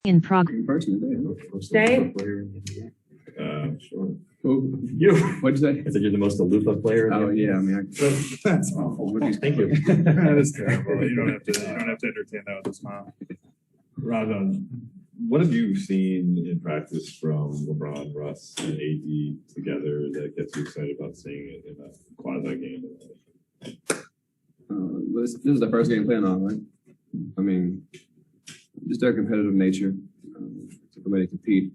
In progress. Stay. Sure. You. What'd you say? I said you're the most aloof player. Oh yeah, I mean, That's awful. Thank you. That is terrible. You don't have to entertain that with a smile. Rajon, what have you seen in practice from LeBron, Russ, and AD together that gets you excited about seeing it in a quasi game? this is the first game playing on, right? I mean, just their competitive nature, the way they compete.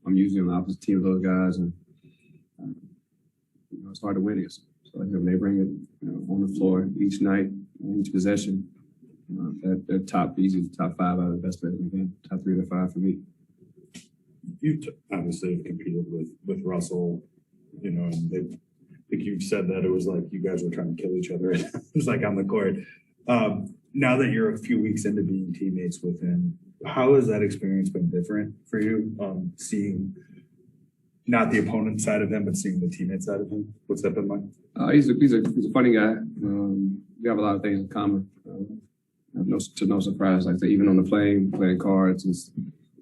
I'm usually on the opposite team of those guys, and it's hard to win against them. So when they bring it on the floor each night, each possession, they're easy top 5 out of the best players in the game, top 3 to 5 for me. You obviously have competed with Russell, and I think you've said that it was like you guys were trying to kill each other. It was like on the court. Now that you're a few weeks into being teammates with him, how has that experience been different for you? Seeing not the opponent side of him, but seeing the teammate side of him. What's that been like? He's a funny guy. We have a lot of things in common. No surprise, like I say, even on the playing cards, it's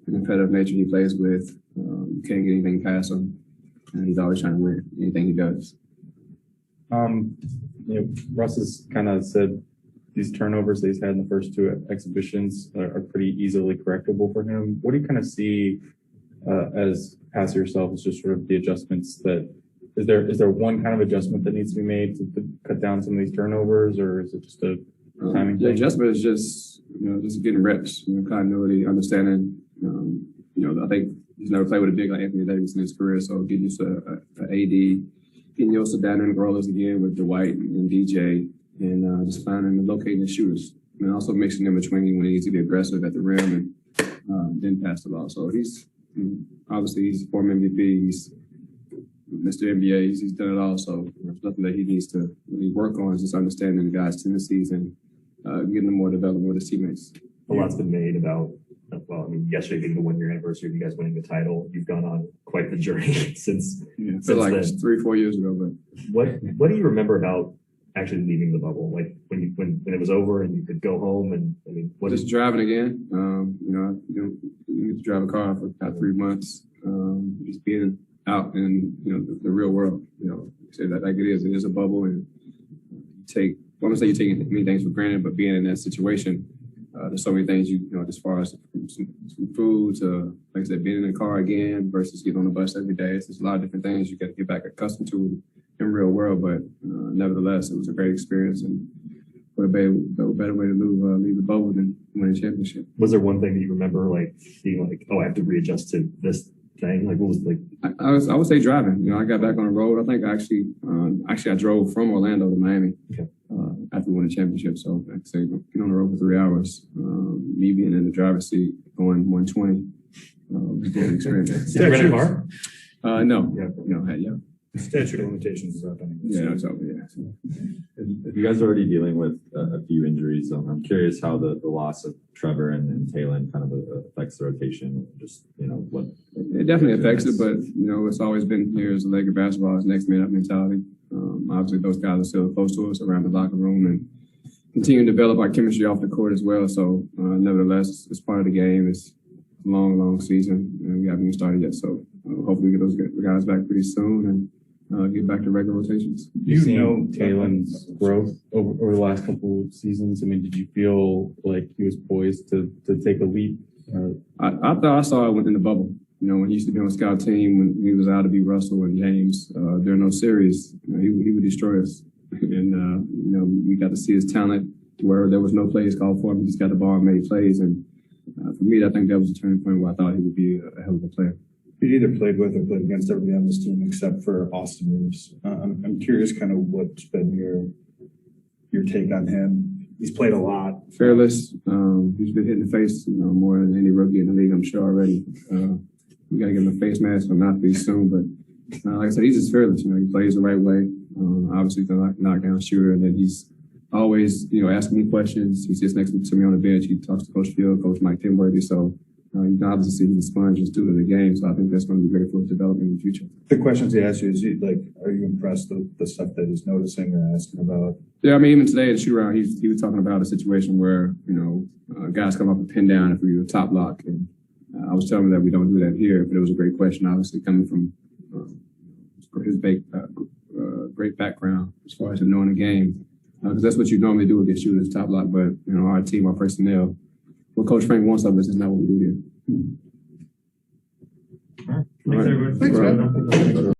the competitive nature he plays with. You can't get anything past him, and he's always trying to win anything he does. Russ has kind of said these turnovers that he's had in the first 2 exhibitions are pretty easily correctable for him. What do you kind of see as passer yourself as just sort of the adjustments that is there one kind of adjustment that needs to be made to cut down some of these turnovers, or is it just a timing thing? The adjustment is just getting reps, continuity, understanding. I think he's never played with a big like Anthony Davis in his career, so getting used to AD, getting used to down in the rollers again with Dwight and DJ, and just finding and locating the shooters, and also mixing them between when he needs to be aggressive at the rim and then pass the ball. So he's obviously he's a former MVP, he's Mr. NBA, he's done it all. So there's nothing that he needs to really work on, is just understanding the guys' tendencies and getting them more development with his teammates. A lot's been made about, yesterday being the 1-year anniversary of you guys winning the title. You've gone on quite the journey since. Yeah, so like then. 3-4 years ago. But what do you remember about actually leaving the bubble? Like when it was over and you could go home, and just driving again. You need to drive a car for about 3 months. Just being out in the real world. Say that like it is a bubble, and I'm gonna say you take many things for granted, but being in that situation, there's so many things as far as some food to, like I said, being in the car again versus getting on the bus every day. There's a lot of different things you got to get back accustomed to in real world, but nevertheless, it was a great experience, and what a better way to leave the bubble than win a championship. Was there one thing that you remember, like being like, oh, I have to readjust to this thing? Like, what was like? I would say driving. I got back on the road. I think I drove from Orlando to Miami after we won the championship. So I'd say get on the road for 3 hours. Me being in the driver's seat going 120 was a good experience. Did you rent a car? No. Yeah. Statute of limitations is up anyway. Yeah, it's over. Yeah. If you guys are already dealing with a few injuries, I'm curious how the loss of Trevor and Taylor kind of affects the rotation. Just what it definitely affects it, but it's always been here as a Laker basketball, as next man up mentality. Obviously, those guys are still close to us around the locker room and continue to develop our chemistry off the court as well. So, nevertheless, it's part of the game. It's a long season, and we haven't even started yet. So, hopefully, we get those guys back pretty soon and get back to regular rotations. Do you know Taylor's growth over the last couple of seasons? I mean, did you feel like he was poised to take a leap? I thought I saw it within the bubble. When he used to be on the scout team, when he was out to be Russell and James during those series, he would destroy us. And, we got to see his talent where there was no plays called for him. He just got the ball and made plays. And for me, I think that was a turning point where I thought he would be a hell of a player. You either played with or played against everybody on this team except for Austin Reeves. I'm curious kind of what's been your take on him. He's played a lot. Fearless. He's been hitting the face more than any rookie in the league, I'm sure already. We got to give him a face mask for not be soon. But like I said, he's just fearless. He plays the right way. Obviously, the knockdown shooter. And then he's always, asking me questions. He sits next to me on the bench. He talks to Coach Field, Coach Mike Timworthy. So you can obviously see he's a sponge and student of the game. So I think that's going to be great for his development in the future. The questions he asks you, are you impressed with the stuff that he's noticing or asking about? Yeah, even today at the shoot around, he was talking about a situation where, guys come up and pin down if we were top lock. And I was telling him that we don't do that here, but it was a great question, obviously coming from his great background as far as him knowing the game, because that's what you normally do against shooters, top lock. But you know, our team, our personnel, what Coach Frank wants of us is not what we do here. Thanks, everyone. Thanks, man.